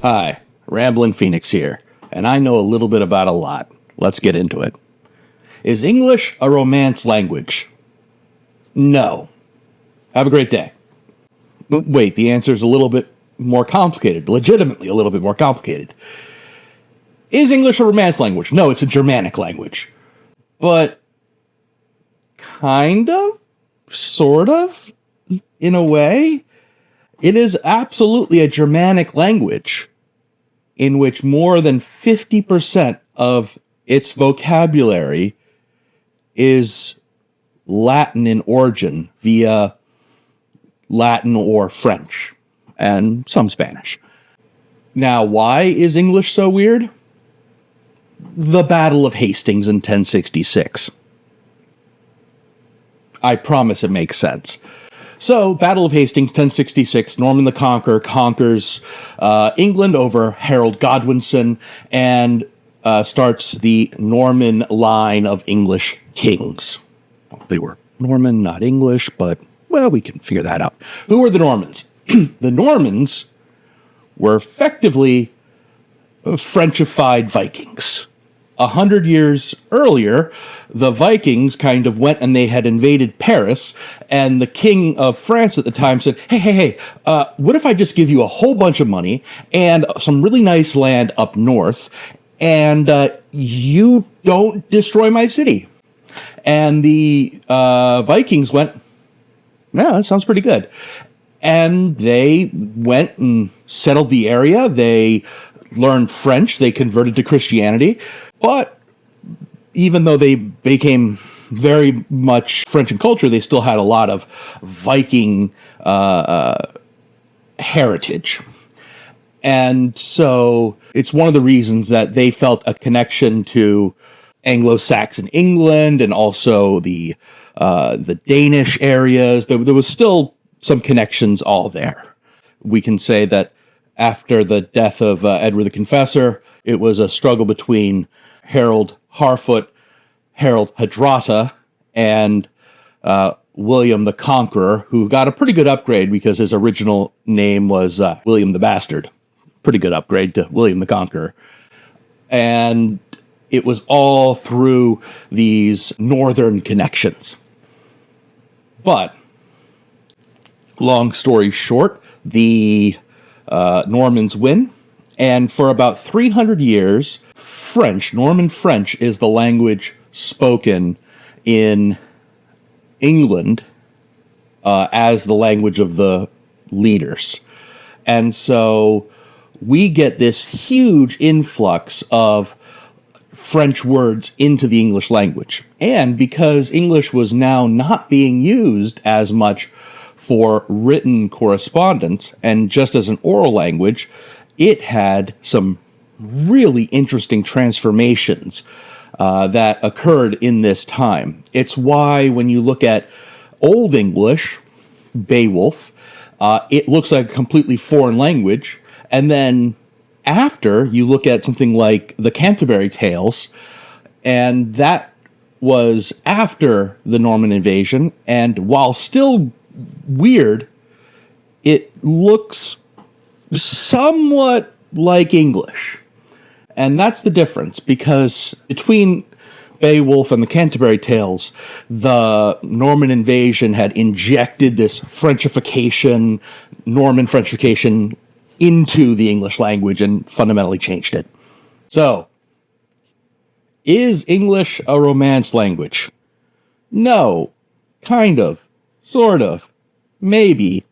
Hi, Ramblin Phoenix here, and I know a little bit about a lot. Let's get into it. Is English a Romance language? No. Have a great day. Wait, the answer is a little bit more complicated, legitimately a little bit more complicated. Is English a Romance language? No, it's a Germanic language. But kind of? Sort of? In a way? It is absolutely a Germanic language in which more than 50% of its vocabulary is Latin in origin via Latin or French and some Spanish. Now, why is English so weird? The Battle of Hastings in 1066. I promise it makes sense. So, Battle of Hastings, 1066, Norman the Conqueror conquers England over Harold Godwinson and starts the Norman line of English kings. Well, they were Norman, not English, but, well, we can figure that out. Who were the Normans? The Normans were effectively Frenchified Vikings. 100 years earlier, the Vikings kind of went and they had invaded Paris, and the king of France at the time said, hey, what if I just give you a whole bunch of money and some really nice land up north, and you don't destroy my city? And the Vikings went, yeah, that sounds pretty good. And they went and settled the area. They learned French. They converted to Christianity. But even though they became very much French in culture, they still had a lot of Viking heritage. And so it's one of the reasons that they felt a connection to Anglo-Saxon England and also the Danish areas. There was still some connections all there. We can say that after the death of Edward the Confessor, it was a struggle between Harold Harfoot, Harold Hardrada, and William the Conqueror, who got a pretty good upgrade because his original name was William the Bastard. Pretty good upgrade to William the Conqueror. And it was all through these northern connections. But, long story short, the Normans win. And for about 300 years, Norman French, is the language spoken in England as the language of the leaders. And so we get this huge influx of French words into the English language. And because English was now not being used as much for written correspondence and just as an oral language, it had some really interesting transformations that occurred in this time. It's why when you look at Old English, Beowulf, it looks like a completely foreign language. And then after, you look at something like the Canterbury Tales, and that was after the Norman invasion, and while still weird, it looks somewhat like English. And that's the difference, because between Beowulf and the Canterbury Tales, the Norman invasion had injected this Frenchification, Norman Frenchification, into the English language and fundamentally changed it. So, is English a Romance language? No. Kind of. Sort of. Maybe.